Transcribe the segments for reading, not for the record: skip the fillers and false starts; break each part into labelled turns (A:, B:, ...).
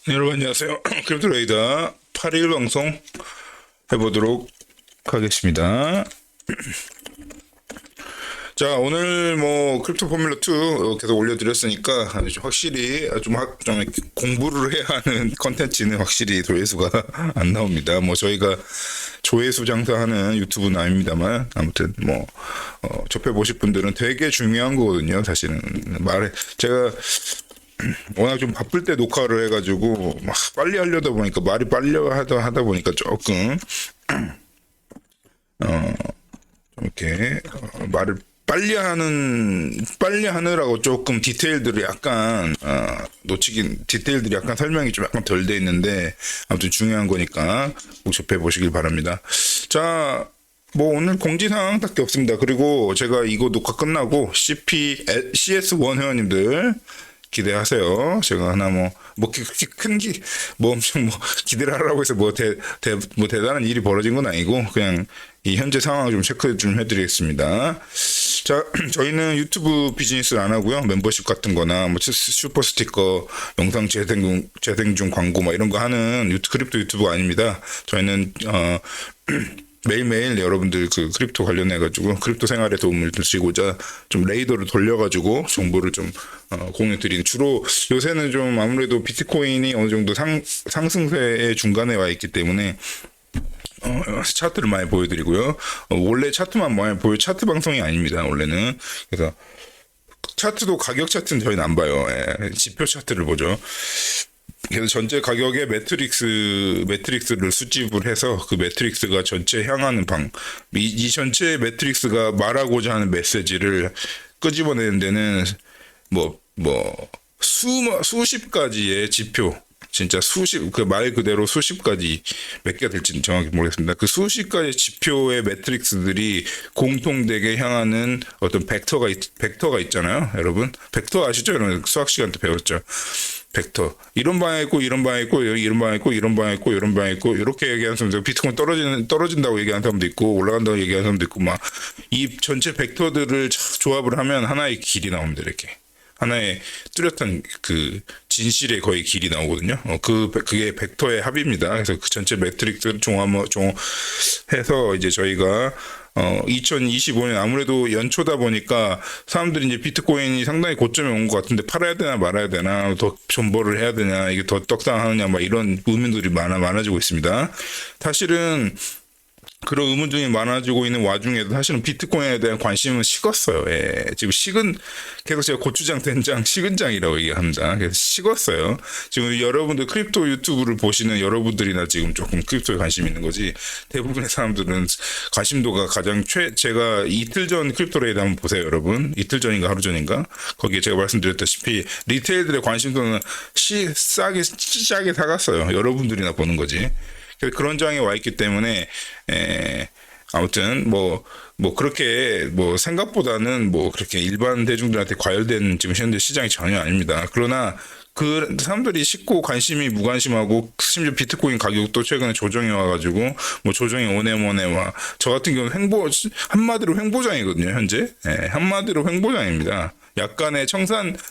A: 네, 여러분 안녕하세요. 크립토레이더 8일 방송 해보도록 하겠습니다. 자, 오늘 뭐 크립토 포뮬러 2 계속 올려드렸으니까 확실히 좀 공부를 해야 하는 컨텐츠는 확실히 조회수가 안 나옵니다. 뭐 저희가 조회수 장사하는 유튜브는 아닙니다만 아무튼 뭐 접해 보실 분들은 되게 중요한 거거든요. 사실은 제가 워낙 좀 바쁠 때 녹화를 해가지고 막 빨리 하려다 보니까 말이 빨리 하다 보니까 조금 이렇게 말을 빨리 하느라고 조금 디테일들이 약간 디테일들이 약간 설명이 좀 약간 덜 돼 있는데 아무튼 중요한 거니까 꼭 접해 보시길 바랍니다. 자, 뭐 오늘 공지사항 딱히 없습니다. 그리고 제가 이거 녹화 끝나고 CS1 회원님들 기대하세요. 제가 하나 엄청 기대를 하라고 해서 대단한 일이 벌어진 건 아니고 그냥 이 현재 상황을 좀 체크 좀 해드리겠습니다. 자, 저희는 유튜브 비즈니스를 안 하고요. 멤버십 같은 거나 뭐 슈퍼 스티커, 영상 재생 중 광고 뭐 이런 거 하는 크립토 유튜브가 아닙니다. 저희는 매일매일 여러분들 그 크립토 관련해가지고 크립토 생활에 도움을 주시고자 좀 레이더를 돌려가지고 정보를 좀 공유 드리는, 주로 요새는 좀 아무래도 비트코인이 어느 정도 상승세의 중간에 와 있기 때문에 차트를 많이 보여드리고요. 원래 차트만 많이 차트 방송이 아닙니다. 원래는. 그래서 차트도 가격 차트는 저희는 안 봐요. 지표 차트를 보죠. 그래서 전체 가격의 매트릭스를 수집을 해서 그 매트릭스가 전체 향하는 이 전체 매트릭스가 말하고자 하는 메시지를 끄집어내는 데는 수십 가지의 지표, 진짜 그 말 그대로 수십 가지, 몇 개가 될지는 정확히 모르겠습니다. 그 수십 가지 지표의 매트릭스들이 공통되게 향하는 어떤 벡터가 있잖아요. 여러분, 벡터 아시죠? 여러분, 수학 시간 때 배웠죠. 벡터, 이런 방향 있고 이런 방향 있고 이런 방향 있고 이런 방향 있고 이런 방향 있고 이렇게 얘기하는 사람도 있고, 비트코인 떨어진다고 얘기하는 사람도 있고 올라간다고 얘기하는 사람도 있고, 막 이 전체 벡터들을 조합을 하면 하나의 길이 나옵니다. 이렇게 하나의 뚜렷한 그 진실의 거의 길이 나오거든요. 그게 벡터의 합입니다. 그래서 그 전체 매트릭스를 종합해서 이제 저희가 2025년 아무래도 연초다 보니까 사람들이 이제 비트코인이 상당히 고점에 온 것 같은데 팔아야 되나 말아야 되나, 더 존버를 해야 되냐, 이게 더 떡상하느냐, 막 이런 의문들이 많아지고 있습니다. 사실은 그런 의문점이 많아지고 있는 와중에도 사실은 비트코인에 대한 관심은 식었어요. 지금 계속 제가 고추장, 된장, 식은장이라고 얘기합니다. 그래서 식었어요. 지금 여러분들 크립토 유튜브를 보시는 여러분들이나 지금 조금 크립토에 관심 있는 거지, 대부분의 사람들은 관심도가 제가 이틀 전 크립토레이드 한번 보세요, 여러분. 이틀 전인가 하루 전인가? 거기에 제가 말씀드렸다시피 리테일들의 관심도는 싸게 사갔어요. 여러분들이나 보는 거지. 그런 장에 와 있기 때문에 아무튼 그렇게 생각보다는 그렇게 일반 대중들한테 과열된 지금 현재 시장이 전혀 아닙니다. 그러나 그 사람들이 쉽고 관심이 무관심하고, 심지어 비트코인 가격도 최근에 조정이 와가지고 조정이 오네모네 와. 저 같은 경우는 한마디로 횡보장이거든요. 현재 한마디로 횡보장입니다. 약간의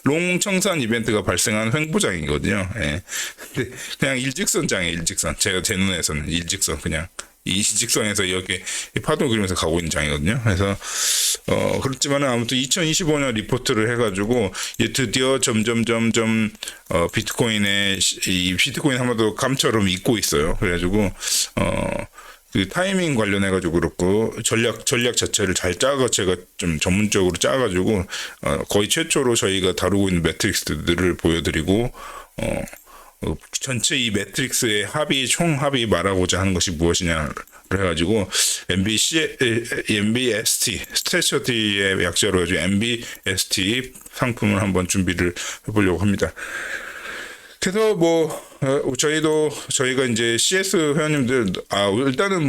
A: 롱 청산 이벤트가 발생한 횡보장이거든요. 근데 그냥 일직선장이에요. 일직선. 제 눈에서는 일직선, 그냥 이 직선에서 이렇게 파도 그리면서 가고 있는 장이거든요. 그래서 그렇지만은 아무튼 2025년 리포트를 해가지고 드디어 점점 비트코인 한번더 감처럼 익고 있어요. 그래가지고 그 타이밍 관련해가지고 그렇고 전략 자체를 잘 제가 좀 전문적으로 짜가지고 거의 최초로 저희가 다루고 있는 매트릭스들을 보여드리고, 전체 이 매트릭스의 총 합이 말하고자 하는 것이 무엇이냐를 해가지고 MBST 스태셔티의 약자로 해가지고 MBST 상품을 한번 준비를 해보려고 합니다. 그래서 저희가 이제 CS 회원님들, 일단은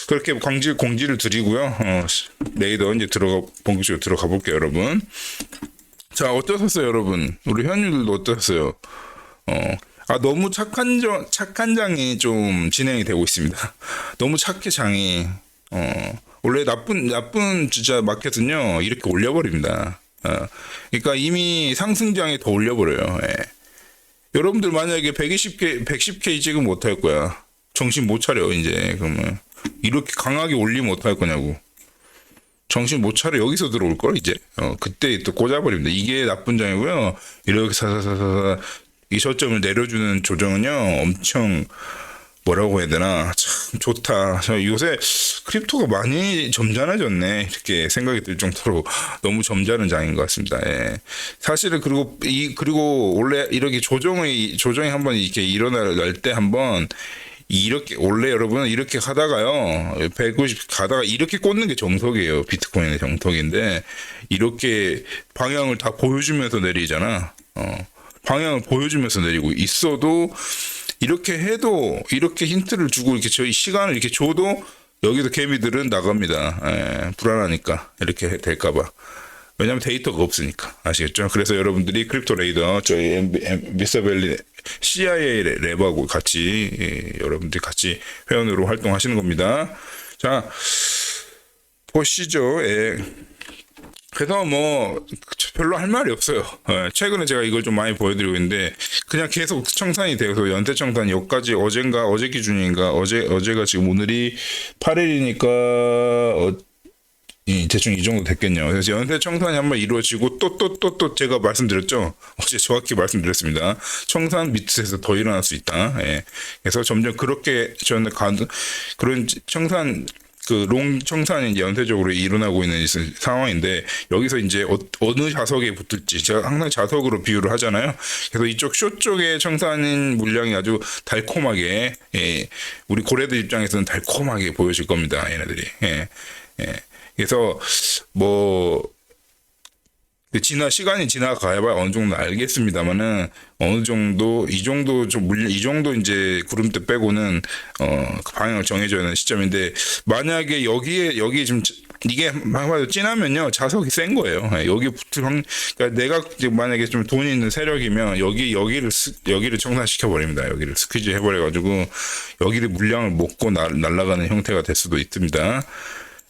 A: 그렇게 공지를 드리고요. 레이더 이제 본격적으로 들어가 볼게요, 여러분. 자, 어떠셨어요, 여러분? 우리 회원님들도 어떠셨어요? 너무 착한 장이 좀 진행이 되고 있습니다. 너무 착해, 장이. 원래 나쁜 주자 마켓은요, 이렇게 올려버립니다. 그러니까 이미 상승장에 더 올려버려요. 여러분들 만약에 110K 찍으면 못할 거야. 정신 못 차려, 이제. 그러면. 이렇게 강하게 올리면 못할 거냐고. 정신 못 차려. 여기서 들어올 걸, 이제. 그때 또 꽂아버립니다. 이게 나쁜 점이고요. 이렇게 사사사사 이 저점을 내려주는 조정은요, 엄청, 뭐라고 해야 되나, 참 좋다. 요새 크립토가 많이 점잖아졌네. 이렇게 생각이 들 정도로 너무 점잖은 장인 것 같습니다. 예. 사실은 그리고 원래 이렇게 조정이 한번 이렇게 일어날 때 한번 이렇게 원래 여러분 이렇게 하다가요 150 가다가 이렇게 꽂는 게 정석이에요. 비트코인의 정석인데 이렇게 방향을 다 보여주면서 내리잖아. 방향을 보여주면서 내리고 있어도 이렇게 해도 이렇게 힌트를 주고 이렇게 저희 시간을 이렇게 줘도 여기서 개미들은 나갑니다. 불안하니까 이렇게 될까봐. 왜냐면 데이터가 없으니까. 아시겠죠? 그래서 여러분들이 크립토 레이더 저희 미스터밸리 CIA 랩하고 같이 여러분들이 같이 회원으로 활동하시는 겁니다. 자 보시죠. 그래서 뭐 별로 할 말이 없어요. 최근에 제가 이걸 좀 많이 보여드리고 있는데 그냥 계속 청산이 되어서 연태 청산이 여기까지 어제 기준인가 어제가 지금 오늘이 8일이니까 대충 이 정도 됐겠네요. 그래서 연태 청산이 한번 이루어지고 또 제가 말씀드렸죠. 어제 정확히 말씀드렸습니다. 청산 밑에서 더 일어날 수 있다. 그래서 점점 그렇게 저는 그런 청산 롱 청산이 이제 연쇄적으로 일어나고 있는 상황인데 여기서 이제 어느 자석에 붙을지 제가 항상 자석으로 비유를 하잖아요. 그래서 이쪽 쇼 쪽의 청산인 물량이 아주 달콤하게 우리 고래들 입장에서는 달콤하게 보여질 겁니다. 얘네들이. 그래서 뭐 시간이 지나가야 어느 정도 알겠습니다만은 어느 정도 이 정도 이제 구름대 빼고는 그 방향을 정해줘야 하는 시점인데 만약에 여기 지금 이게 한마디로 진하면요 자석이 센 거예요. 여기 그러니까 내가 만약에 좀 돈이 있는 세력이면 여기를 청산시켜 버립니다. 여기를 스퀴즈 해버려 가지고 여기를 물량을 먹고 날아가는 형태가 될 수도 있습니다.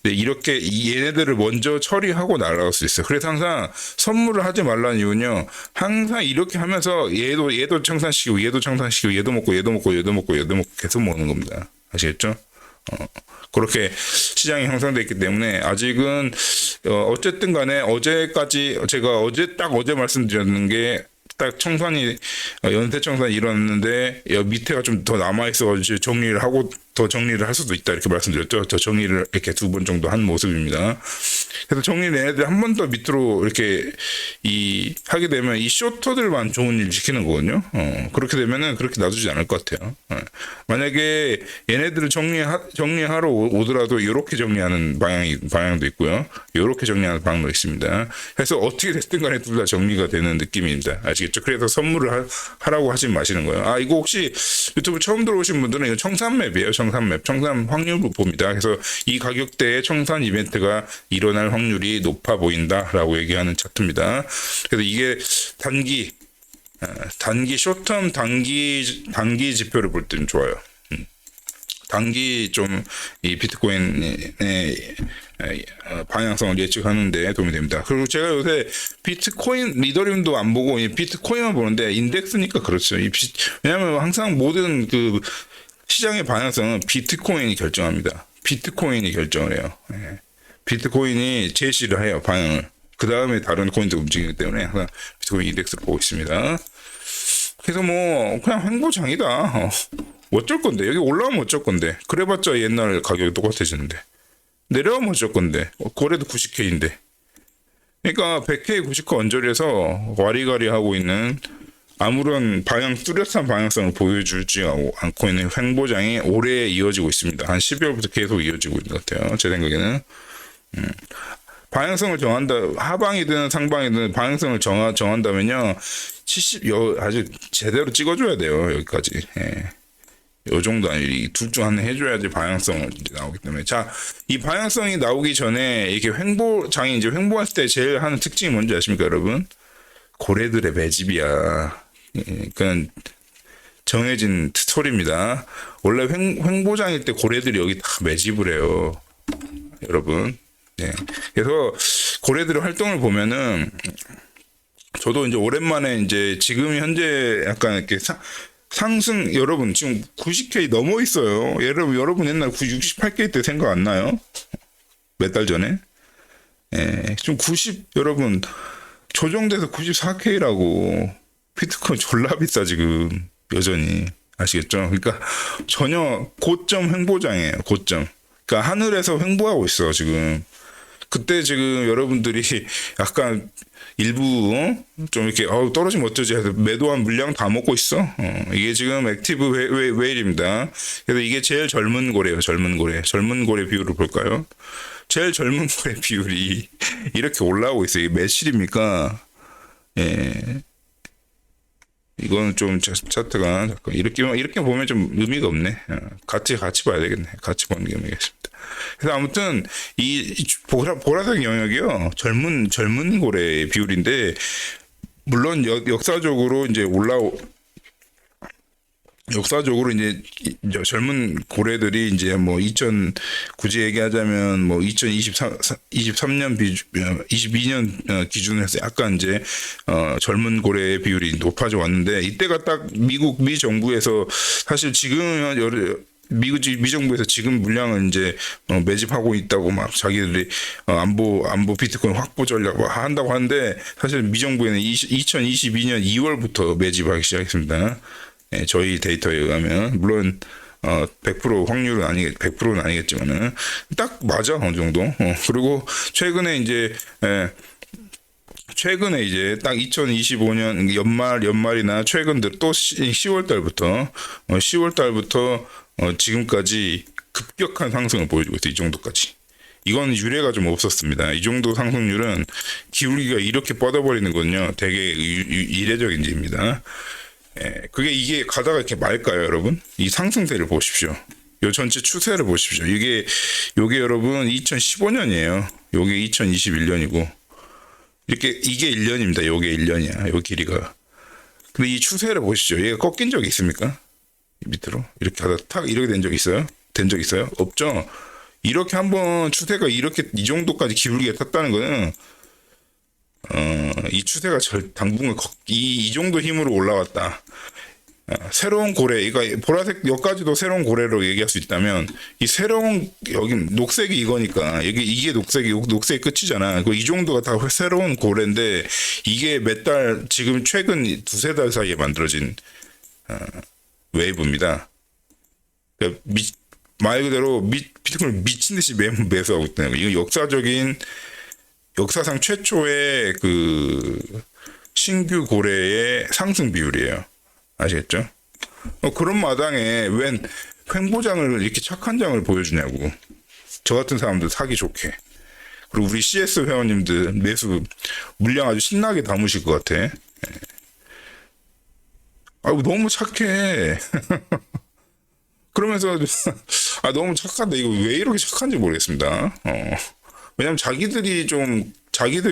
A: 네, 이렇게 얘네들을 먼저 처리하고 날아갈 수 있어요. 그래서 항상 선물을 하지 말라는 이유는요. 항상 이렇게 하면서 얘도 청산시키고 얘도 청산시키고 얘도 먹고 계속 먹는 겁니다. 아시겠죠? 그렇게 시장이 형성되어 있기 때문에 아직은 어쨌든 간에 어제까지 제가 어제 말씀드렸는 게 딱 청산이 연쇄 청산이 일어났는데 밑에가 좀 더 남아 있어가지고 정리를 하고 더 정리를 할 수도 있다 이렇게 말씀드렸죠. 더 정리를 이렇게 2번 정도 한 모습입니다. 그래서 정리를 얘네들 한 번 더 밑으로 이렇게 하게 되면 이 쇼터들만 좋은 일 시키는 거거든요. 그렇게 되면은 그렇게 놔두지 않을 것 같아요. 만약에 얘네들을 정리하러 오더라도 이렇게 정리하는 방향도 있고요. 이렇게 정리하는 방향도 있습니다. 그래서 어떻게 됐든 간에 둘 다 정리가 되는 느낌입니다. 아시겠죠? 그래서 선물을 하라고 하지 마시는 거예요. 이거 혹시 유튜브 처음 들어오신 분들은 이거 청산맵이에요. 청산 확률 봅니다. 그래서 이 가격대에 청산 이벤트가 일어날 확률이 높아 보인다라고 얘기하는 차트입니다. 그래서 이게 단기 쇼텀 단기 지표를 볼 때는 좋아요. 단기 좀 이 비트코인의 방향성을 예측하는데 도움이 됩니다. 그리고 제가 요새 비트코인 리더림도 안 보고 비트코인만 보는데 인덱스니까 그렇죠. 왜냐하면 항상 모든 그 시장의 방향성은 비트코인이 결정합니다. 비트코인이 결정을 해요. 비트코인이 제시를 해요, 방향을. 그 다음에 다른 코인도 움직이기 때문에 항상 비트코인 인덱스를 보고 있습니다. 그래서 뭐 그냥 횡보장이다. 어쩔 건데 여기 올라오면 어쩔 건데 그래봤자 옛날 가격이 똑같아지는데 내려오면 어쩔 건데 거래도 90K인데 그러니까 100K 90K 언저리에서 와리가리 하고 있는 아무런 뚜렷한 방향성을 보여주지 않고 있는 횡보장이 오래 이어지고 있습니다. 한 12월부터 계속 이어지고 있는 것 같아요. 제 생각에는. 방향성을 정한다, 하방이든 상방이든 방향성을 정한다면요, 아주 제대로 찍어줘야 돼요, 여기까지. 요 정도 아니, 둘 중 하나 해줘야지 방향성이 나오기 때문에. 자, 이 방향성이 나오기 전에 이렇게 횡보장이 이제 횡보했을 때 제일 하는 특징이 뭔지 아십니까, 여러분? 고래들의 매집이야. 그냥 정해진 스토리입니다. 원래 횡보장일 때 고래들이 여기 다 매집을 해요. 여러분. 그래서 고래들의 활동을 보면은 저도 이제 오랜만에 이제 지금 현재 약간 이렇게 상승 여러분 지금 90K 넘어 있어요. 여러분 옛날 68K 때 생각 안 나요? 몇 달 전에? 예, 지금 90 여러분 조정돼서 94K라고 비트코인 졸라 비싸 지금 여전히 아시겠죠? 그러니까 전혀 고점 횡보장이에요. 고점. 그러니까 하늘에서 횡보하고 있어 지금. 그때 지금 여러분들이 약간 일부 좀 이렇게 떨어지면 어쩌지 해서 매도한 물량 다 먹고 있어. 이게 지금 액티브 웨일입니다. 그래서 이게 제일 젊은 고래예요. 젊은 고래 비율을 볼까요? 제일 젊은 고래 비율이 이렇게 올라오고 있어요. 이게 며칠입니까? 예. 이거는 좀 차트가 잠깐 이렇게 보면 좀 의미가 없네. 같이 봐야 되겠네. 같이 보는 게 의미가 있습니다. 그래서 아무튼 이 보라색 영역이요 젊은 고래 비율인데 물론 역사적으로 이제 역사적으로 이제 젊은 고래들이 이제 뭐 굳이 얘기하자면 뭐 2023년 22년 기준으로 해서 약간 이제 젊은 고래의 비율이 높아져 왔는데 이때가 딱 미 정부에서 사실 지금은 미 정부에서 지금 물량을 이제 매집하고 있다고 막 자기들이 안보 비트코인 확보 전략 한다고 하는데 사실 미 정부에는 2022년 2월부터 매집하기 시작했습니다. 예, 저희 데이터에 의하면 물론 100% 확률은 100%는 아니겠지만은 딱 맞아 어느 정도. 그리고 최근에 이제 딱 2025년 연말이나 최근 또 10월 달부터 지금까지 급격한 상승을 보여주고 있어요. 이 정도까지. 이건 유례가 좀 없었습니다. 이 정도 상승률은 기울기가 이렇게 뻗어버리는 건요. 되게 이례적인 일입니다. 이게 가다가 이렇게 말까요, 여러분? 이 상승세를 보십시오. 요 전체 추세를 보십시오. 요게 여러분 2015년이에요. 요게 2021년이고. 이게 1년입니다. 요게 1년이야. 요 길이가. 근데 이 추세를 보시죠. 얘가 꺾인 적이 있습니까? 밑으로. 이렇게 하다 탁 이렇게 된 적 있어요? 없죠? 이렇게 한번 추세가 이 정도까지 기울기가 탔다는 거는 이 추세가 당분간 이 정도 힘으로 올라왔다. 새로운 고래, 보라색 여기까지도 새로운 고래로 얘기할 수 있다면 이 새로운 여기 녹색이 이거니까 이게 녹색이 끝이잖아. 이 정도가 다 새로운 고래인데 이게 지금 최근 두세 달 사이에 만들어진 웨이브입니다. 그러니까 말 그대로 비트코인을 미친 듯이 매수하고 있다는 거예요. 이거 역사상 최초의 신규 고래의 상승 비율이에요. 아시겠죠? 그런 마당에 웬 횡보장을 이렇게 착한 장을 보여주냐고. 저 같은 사람들 사기 좋게. 그리고 우리 CS 회원님들 매수 물량 아주 신나게 담으실 것 같아. 아이고 너무 착해. 그러면서 너무 착한데 이거 왜 이렇게 착한지 모르겠습니다. 왜냐면 자기들이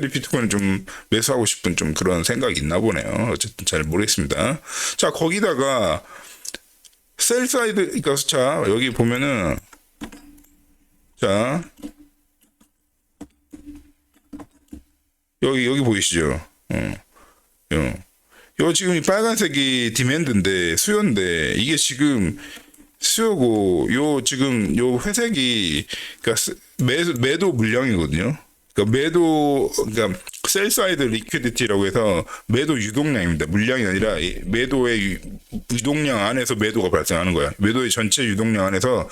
A: 비트코인을 좀 매수하고 싶은 좀 그런 생각이 있나 보네요. 어쨌든 잘 모르겠습니다. 자, 거기다가 셀 사이드, 그러니까 자, 여기 보면은 자, 여기 보이시죠? 요 지금 이 빨간색이 디맨드인데 수요인데 이게 지금 수요고 지금 회색이 그러니까 매도 물량이거든요. 그러니까 셀 사이드 리퀴디티라고 해서 매도 유동량입니다. 물량이 아니라 매도의 유동량 안에서 매도가 발생하는 거야. 매도의 전체 유동량 안에서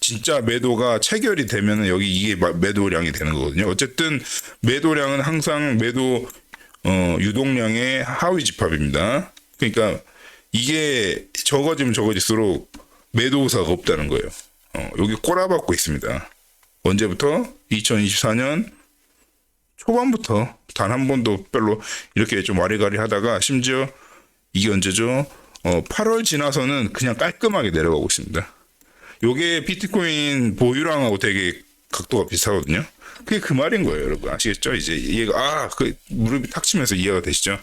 A: 진짜 매도가 체결이 되면은 이게 매도량이 되는 거거든요. 어쨌든 매도량은 항상 매도 유동량의 하위 집합입니다. 그러니까 이게 적어질수록 매도 의사가 없다는 거예요. 여기 꼬라박고 있습니다. 언제부터? 2024년 초반부터 단 한 번도 별로 이렇게 좀 와리가리 하다가 심지어 이게 언제죠? 8월 지나서는 그냥 깔끔하게 내려가고 있습니다. 요게 비트코인 보유량하고 되게 각도가 비슷하거든요. 그게 그 말인 거예요, 여러분. 아시겠죠? 이제 이해가 무릎이 탁 치면서 이해가 되시죠?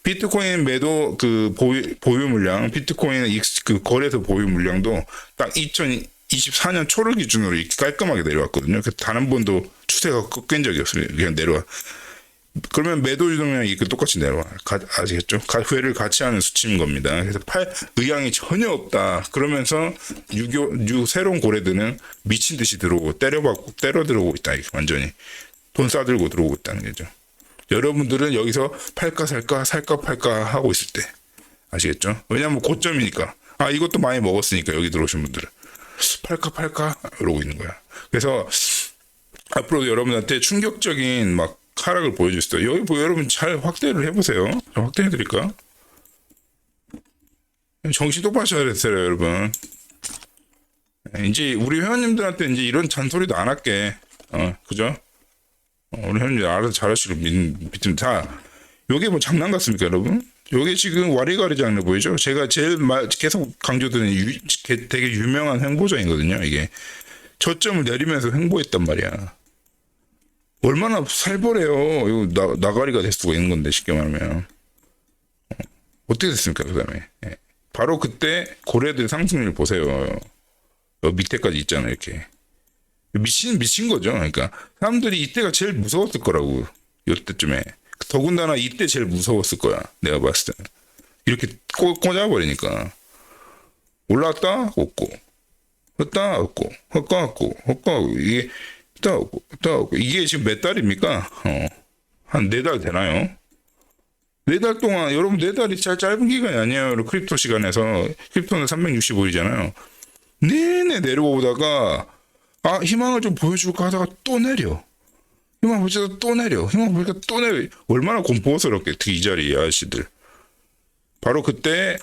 A: 비트코인 매도 보유 물량, 비트코인 거래소 보유 물량도 딱 2024년 초를 기준으로 이렇게 깔끔하게 내려왔거든요. 단 한 번도 추세가 꺾인 적이 없습니다. 그냥 그러면 매도 유동량이 그 똑같이 내려와. 아시겠죠? 회를 같이 하는 수치인 겁니다. 그래서 팔 의향이 전혀 없다. 그러면서 새로운 고래들은 미친 듯이 들어오고 때려 들어오고 있다. 이게 완전히 돈 싸들고 들어오고 있다는 거죠. 여러분들은 여기서 팔까 살까 팔까 하고 있을 때 아시겠죠? 왜냐면 고점이니까. 아 이것도 많이 먹었으니까 여기 들어오신 분들은 팔까 이러고 있는 거야. 그래서 앞으로 여러분한테 충격적인 막 하락을 보여줄 수도 있어요. 여기 뭐 여러분 잘 확대를 해보세요. 확대해드릴까? 정신 똑바로 차려야 돼요, 여러분. 이제 우리 회원님들한테 이제 이런 잔소리도 안 할게. 그죠? 우리 회원님들 알아서 잘하시길 믿으면 다. 요게 뭐 장난 같습니까, 여러분? 요게 지금 와리가리 장르 보이죠? 제가 제일 계속 강조드리는 되게 유명한 횡보장이거든요, 이게. 저점을 내리면서 횡보했단 말이야. 얼마나 살벌해요. 이거 나가리가 될 수가 있는 건데, 쉽게 말하면. 어떻게 됐습니까, 그 다음에. 예. 바로 그때 고래들 상승률 보세요. 밑에까지 있잖아요, 이렇게. 미친 거죠. 그러니까 사람들이 이때가 제일 무서웠을 거라고. 요때쯤에. 더군다나 이때 제일 무서웠을 거야. 내가 봤을 때는. 이렇게 꽂아버리니까. 올라왔다? 없고. 헛다? 없고. 헛가고. 이게 없고. 이게 지금 몇 달입니까? 한 4달 되나요? 4달 동안, 여러분 4달이 짧은 기간이 아니에요. 크립토 시간에서. 크립토는 365일이잖아요. 내내 내려오다가, 희망을 좀 보여줄까 하다가 또 내려. 희망 보여주다 또 내려. 희망 보여주다 또 내려. 얼마나 공포스럽게, 특히 이 자리 아저씨들. 바로 그때가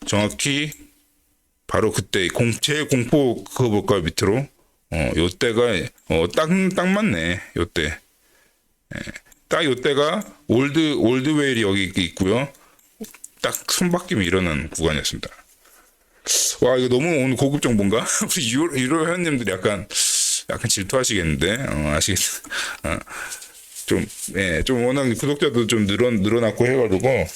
A: 정확히 바로 그때 제일 공포 그거 볼까요, 밑으로? 요때가 딱 맞네. 요때. 예. 딱 요때가 올드웨일이 여기 있고요. 딱 손바뀜이 일어나는 구간이었습니다. 와, 이거 너무 오늘 고급 정보인가? 우리 유로 회원님들이 약간 질투하시겠는데, 아시겠죠? 좀 워낙 구독자도 좀 늘어났고 해가지고,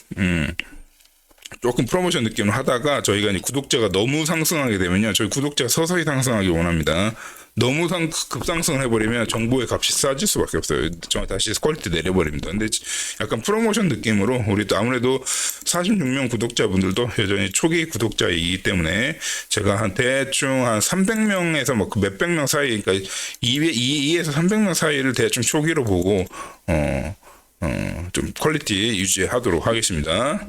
A: 조금 프로모션 느낌을 하다가 저희가 이제 구독자가 너무 상승하게 되면요. 저희 구독자가 서서히 상승하기 원합니다. 너무 급상승을 해버리면 정보의 값이 싸질 수밖에 없어요. 다시 퀄리티 내려버립니다. 근데 약간 프로모션 느낌으로 우리 또 아무래도 46명 구독자분들도 여전히 초기 구독자이기 때문에 제가 대충 한 300명에서 뭐 몇백 명 사이, 그러니까 2에서 300명 사이를 대충 초기로 보고 좀 퀄리티 유지하도록 하겠습니다.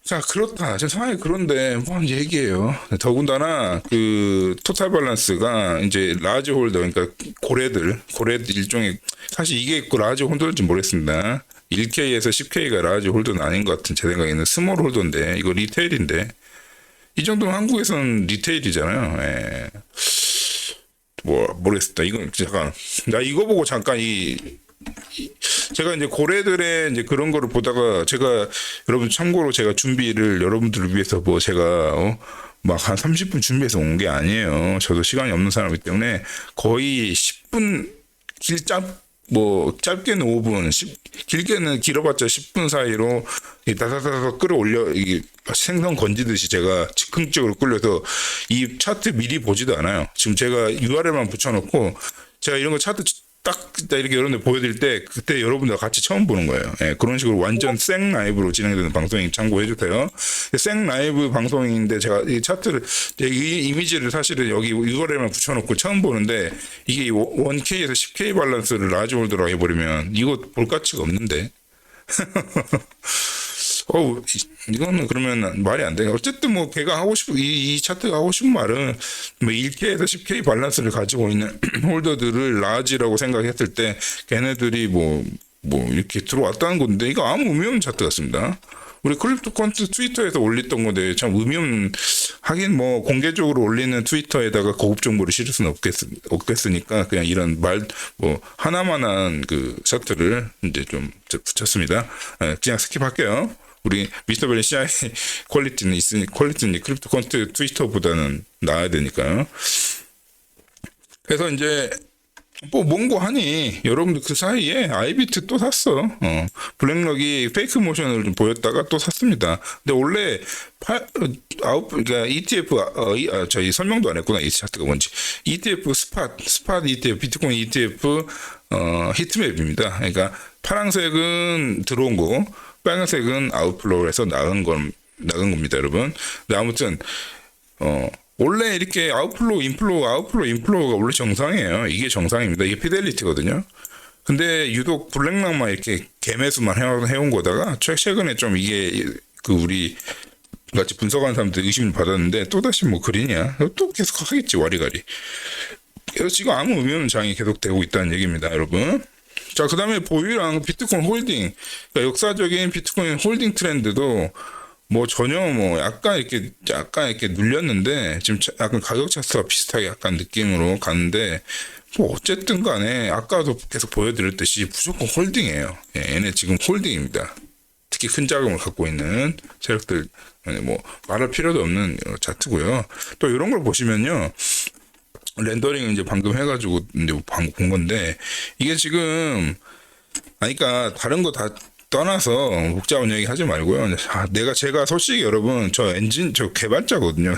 A: 자, 그렇다. 제 상황이 그런데, 얘기해요. 더군다나, 토탈 밸런스가, 이제, 라지 홀더, 그러니까, 고래들 일종의, 사실 이게 라지 홀더인지 모르겠습니다. 1K에서 10K가 라지 홀더는 아닌 것 같은 제 생각에는 스몰 홀더인데, 이거 리테일인데, 이 정도면 한국에서는 리테일이잖아요. 예. 모르겠습니다. 이건, 잠깐. 나 이거 보고 잠깐 제가 이제 고래들의 이제 그런 거를 보다가 제가 여러분 참고로 제가 준비를 여러분들을 위해서 제가 막 한 30분 준비해서 온 게 아니에요. 저도 시간이 없는 사람이기 때문에 거의 10분 짧게는 5분, 길게는 길어봤자 10분 사이로 다다다다 끌어올려 생선 건지듯이 제가 즉흥적으로 끌려서 이 차트 미리 보지도 않아요. 지금 제가 URL만 붙여놓고 제가 이런 거 차트 딱 이렇게 여러분들 보여드릴 때 그때 여러분들 같이 처음 보는 거예요. 예, 그런 식으로 완전 생 라이브로 진행되는 방송인 참고해 주세요. 생 라이브 방송인데 제가 이 차트를 이 이미지를 사실은 여기 URL만 붙여놓고 처음 보는데 이게 1K에서 10K 밸런스를 라지 홀더라고 해버리면 이거 볼 가치가 없는데. 이거는 그러면 말이 안 돼. 어쨌든 걔가 하고 싶은, 이 차트가 하고 싶은 말은 1K에서 10K 밸런스를 가지고 있는 홀더들을 라지라고 생각했을 때 걔네들이 이렇게 들어왔다는 건데 이거 아무 의미 없는 차트 같습니다. 우리 크립토 콘트 트위터에서 올렸던 건데 참 의미 없는, 하긴 공개적으로 올리는 트위터에다가 고급 정보를 실을 수는 없겠으니까 그냥 이런 하나만한 차트를 이제 좀 붙였습니다. 그냥 스킵할게요. 우리 미스터 벨리 CI 퀄리티는 크립토 콘트 트위터보다는 나아야 되니까요. 그래서 이제 뭔고 하니 여러분들 그 사이에 아이비트 또 샀어. 블랙럭이 페이크 모션을 좀 보였다가 또 샀습니다. 근데 원래 그러니까 ETF 저희 설명도 안 했구나. 이 차트가 뭔지. ETF 스팟 ETF 비트코인 ETF 히트맵입니다. 그러니까 파란색은 들어온 거고 빨간색은 아웃플로우에서 나간 겁니다, 여러분. 근데 아무튼 원래 이렇게 아웃플로우, 인플로우가 원래 정상이에요. 이게 정상입니다. 이게 피델리티거든요. 근데 유독 블랙락만 이렇게 개매수만 해온 거다가 최근에 좀 이게 우리 같이 분석하는 사람들 의심을 받았는데 또다시 뭐 그리냐 또 계속 하겠지 와리가리. 그래서 지금 아무 의미 없는 장이 계속 되고 있다는 얘기입니다, 여러분. 자, 그 다음에 보유랑 비트코인 홀딩, 그러니까 역사적인 비트코인 홀딩 트렌드도 뭐 전혀 뭐 약간 이렇게 눌렸는데 지금 약간 가격 차트와 비슷하게 약간 느낌으로 가는데 뭐 어쨌든 간에 아까도 계속 보여드렸듯이 무조건 홀딩이에요. 예, 얘네 지금 홀딩입니다. 특히 큰 자금을 갖고 있는 세력들 뭐 말할 필요도 없는 차트고요. 또 이런 걸 보시면요. 렌더링 이제 방금 해가지고 이제 방금 본 건데 이게 지금 그러니까 다른 거 다 떠나서 복잡한 얘기 하지 말고요. 제가 솔직히 여러분 저 개발자거든요.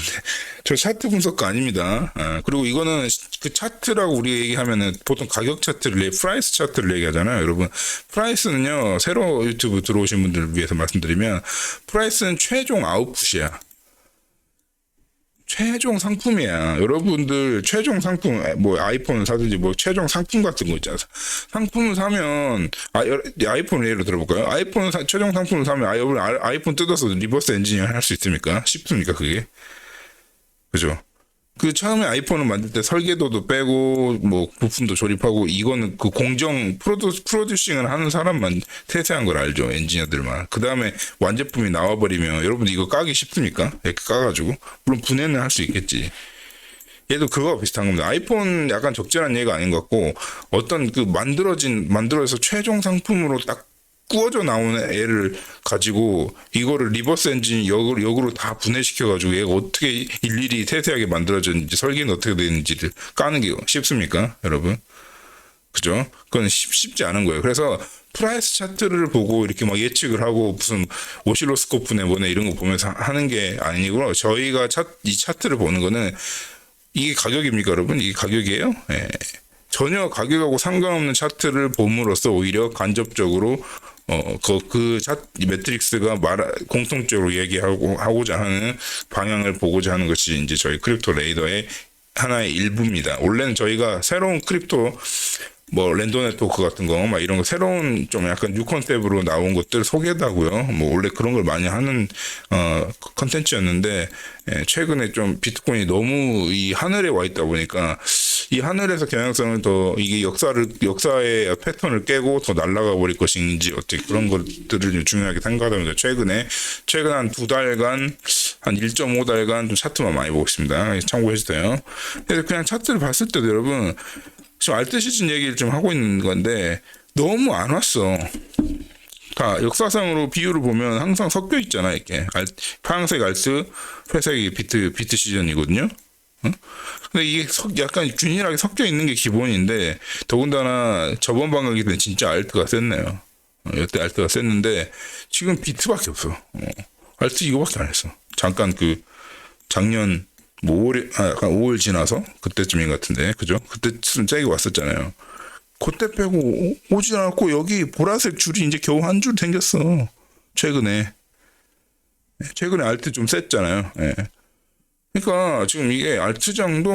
A: 저 차트 분석가 아닙니다. 그리고 이거는 그 차트라고 우리 얘기하면은 보통 가격 차트를 프라이스 차트를 얘기하잖아요. 여러분 프라이스는요 새로 유튜브 들어오신 분들을 위해서 말씀드리면 프라이스는 최종 아웃풋이야. 최종 상품이야. 여러분들 최종 상품 뭐 아이폰을 사든지 뭐 최종 상품 같은 거 있잖아. 상품을 사면 아이폰을 예로 들어볼까요? 최종 상품을 사면 아이폰 뜯어서 리버스 엔지니어 할 수 있습니까? 쉽습니까 그게? 그죠? 그 처음에 아이폰을 만들 때 설계도도 빼고 뭐 부품도 조립하고 이거는 그 공정 프로듀싱을 하는 사람만 태세한 걸 알죠, 엔지니어들만. 그 다음에 완제품이 나와버리면 여러분 이거 까기 쉽습니까? 이렇게 까가지고 물론 분해는 할 수 있겠지. 얘도 그거와 비슷한 겁니다. 아이폰 약간 적절한 얘기가 아닌 것 같고 어떤 그 만들어서 최종 상품으로 딱 구워져 나오는 애를 가지고 이거를 리버스 엔진 역으로 다 분해시켜가지고 얘가 어떻게 일일이 세세하게 만들어졌는지 설계는 어떻게 되는지를 까는 게 쉽습니까, 여러분? 그죠? 그건 쉽지 않은 거예요. 그래서 프라이스 차트를 보고 이렇게 막 예측을 하고 무슨 오실로스코프네 뭐네 이런 거 보면서 하는 게 아니고 저희가 이 차트를 보는 거는 이게 가격입니까, 여러분? 이게 가격이에요? 예. 전혀 가격하고 상관없는 차트를 봄으로써 오히려 간접적으로 이 매트릭스가 공통적으로 하고자 하는 방향을 보고자 하는 것이 이제 저희 크립토 레이더의 하나의 일부입니다. 원래는 저희가 새로운 크립토 뭐 랜더 네트워크 같은 거 막 이런 거 새로운 좀 약간 뉴 컨셉으로 나온 것들 소개하고요. 뭐 원래 그런 걸 많이 하는 컨텐츠였는데 최근에 좀 비트코인이 너무 이 하늘에 와 있다 보니까 이 하늘에서 경향성을 더 이게 역사의 패턴을 깨고 더 날아가 버릴 것인지 어떻게 그런 것들을 중요하게 생각하면서 최근 한 2달간 한 1.5달간 좀 차트만 많이 보고 있습니다. 참고해 주세요. 그래서 그냥 차트를 봤을 때도 여러분 지금 알트 시즌 얘기를 좀 하고 있는 건데 너무 안 왔어. 다 역사상으로 비율을 보면 항상 섞여 있잖아. 이렇게 파란색 알트, 회색이 비트 시즌이거든요. 근데 이게 약간 균일하게 섞여 있는 게 기본인데 더군다나 저번 방학기 때는 진짜 알트가 셌네요. 이때 알트가 셌는데 지금 비트밖에 없어. 알트 이거밖에 안 했어. 잠깐 작년 뭐 약간 5월 지나서 그때쯤인 것 같은데 그죠? 그때쯤 짝이 왔었잖아요. 그때 빼고 오지 않았고 여기 보라색 줄이 이제 겨우 한 줄 생겼어. 최근에 알트 좀 셌잖아요. 예. 그러니까 지금 이게 알트장도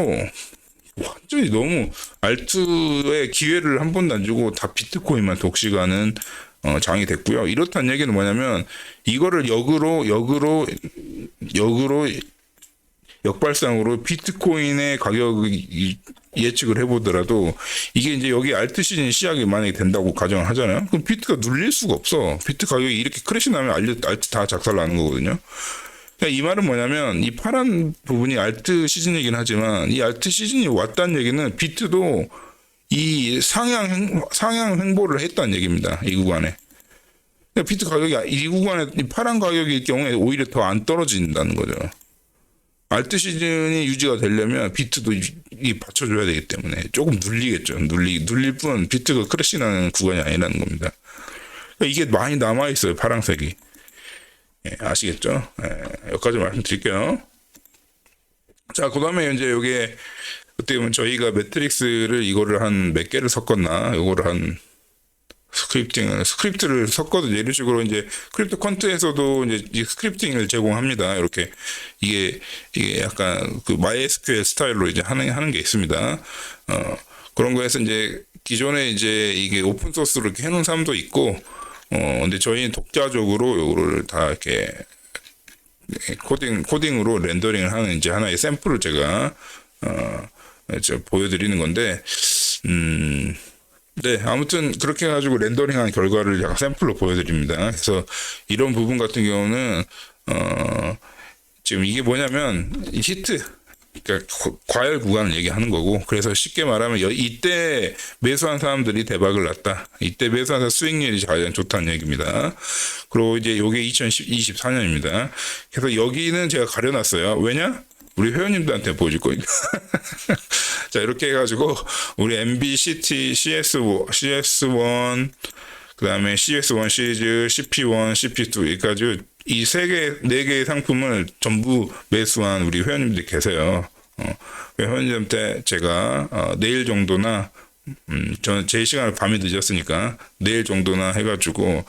A: 완전히 너무 알트의 기회를 한 번도 안 주고 다 비트코인만 독식하는 장이 됐고요. 이렇다는 얘기는 뭐냐면 이거를 역발상으로 비트코인의 가격을 예측을 해보더라도 이게 이제 여기 알트 시즌 시작이 만약에 된다고 가정을 하잖아요. 그럼 비트가 눌릴 수가 없어. 비트 가격이 이렇게 크래시 나면 알트 다 작살나는 거거든요. 그러니까 이 말은 뭐냐면 이 파란 부분이 알트 시즌이긴 하지만 이 알트 시즌이 왔다는 얘기는 비트도 이 상향 횡보를 했다는 얘기입니다. 이 구간에. 그러니까 비트 가격이 이 구간에 이 파란 가격일 경우에 오히려 더 안 떨어진다는 거죠. 알트 시즌이 유지가 되려면 비트도 받쳐줘야 되기 때문에 조금 눌리겠죠. 눌릴 뿐 비트가 크래시 나는 구간이 아니라는 겁니다. 그러니까 이게 많이 남아있어요. 파란색이. 예, 아시겠죠? 예, 여기까지 말씀드릴게요. 자, 그 다음에 이제 요게 어떻게 보면 저희가 매트릭스를 이거를 한 몇 개를 섞었나, 이거를 한 스크립트를 섞어도 이런 식으로 이제 크립토 퀀트에서도 이제 이 스크립팅을 제공합니다. 이렇게 이게 약간 그 MySQL 스타일로 이제 하는 게 있습니다. 그런 거에서 이제 기존에 이제 이게 오픈 소스로 이렇게 해놓은 사람도 있고, 근데 저희는 독자적으로 요거를 다 이렇게 코딩으로 렌더링을 하는 이제 하나의 샘플을 제가 보여드리는 건데, 네, 아무튼 그렇게 해가지고 렌더링한 결과를 약간 샘플로 보여드립니다. 그래서 이런 부분 같은 경우는 지금 이게 뭐냐면 히트, 그러니까 과열 구간을 얘기하는 거고, 그래서 쉽게 말하면 이때 매수한 사람들이 대박을 났다. 이때 매수한 사람 수익률이 가장 좋다는 얘기입니다. 그리고 이제 요게 2024년입니다. 그래서 여기는 제가 가려놨어요. 왜냐? 우리 회원님들한테 보여줄 거니까. 자, 이렇게 해가지고, 우리 MBCT, CS1, 그 다음에 CS1 시리즈, CP1, CP2, 여기까지 이 네 개의 상품을 전부 매수한 우리 회원님들이 계세요. 회원님한테 제가, 내일 정도나, 제 시간을 밤이 늦었으니까, 내일 정도나 해가지고,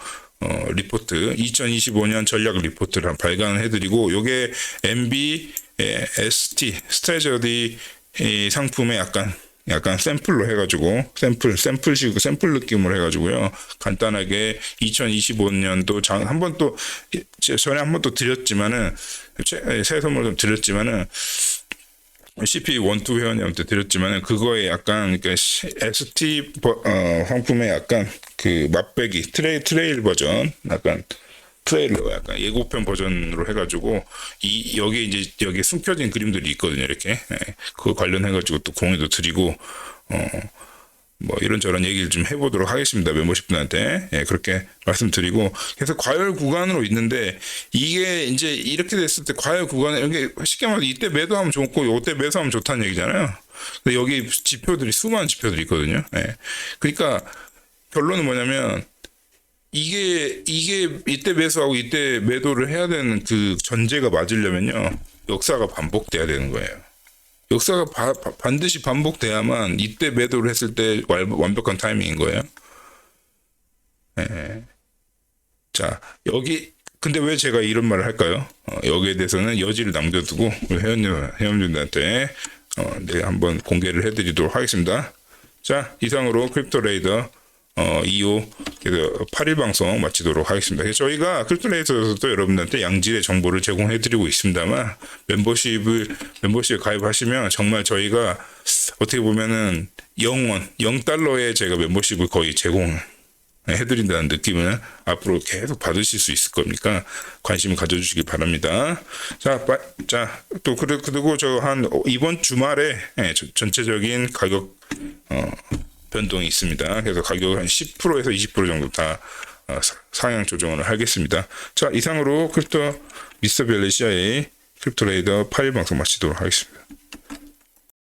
A: 리포트, 2025년 전략 리포트를 발간을 해드리고, 요게 MB, ST, 스트레저디 상품에 약간 샘플로 해가지고, 샘플식, 샘플 느낌으로 해가지고요. 간단하게 2025년도 한번 또, 전에 한 번 또 드렸지만은, 새 선물 좀 드렸지만은, CP12 회원님한테 드렸지만은, 그거에 약간, 그러니까 ST, 상품에 약간 그 맛배기, 트레일 버전, 약간, 트레일러 약간 예고편 버전으로 해가지고 여기 숨겨진 그림들이 있거든요. 이렇게 그거 관련해가지고 또 공유도 드리고 뭐 이런저런 얘기를 좀 해보도록 하겠습니다. 멤버십 분한테 그렇게 말씀드리고, 그래서 과열 구간으로 있는데 이게 이제 이렇게 됐을 때 과열 구간에 이게 쉽게 말해서 이때 매도하면 좋고 이때 매수하면 좋다는 얘기잖아요. 근데 여기 지표들이 수많은 지표들이 있거든요. 그러니까 결론은 뭐냐면. 이게 이때 매수하고 이때 매도를 해야 되는 그 전제가 맞으려면요, 역사가 반복돼야 되는 거예요. 역사가 반드시 반복돼야만 이때 매도를 했을 때 완벽한 타이밍인 거예요. 자, 근데 왜 제가 이런 말을 할까요? 여기에 대해서는 여지를 남겨두고 회원님들한테 내가 한번 공개를 해드리도록 하겠습니다. 자, 이상으로 크립토 레이더 2호 8일 방송 마치도록 하겠습니다. 저희가 크립토레이더에서도 여러분들한테 양질의 정보를 제공해드리고 있습니다만, 멤버십에 가입하시면 정말 저희가 어떻게 보면은 0달러에 제가 멤버십을 거의 제공해드린다는 느낌을 앞으로 계속 받으실 수 있을 거니까 관심을 가져주시기 바랍니다. 자, 또 그리고 이번 주말에 전체적인 가격 변동이 있습니다. 그래서 가격을 한 10%에서 20% 정도 다 상향 조정을 하겠습니다. 자, 이상으로 크립토 미스터 벨리 CIA 크립토 레이더 8일 방송 마치도록 하겠습니다.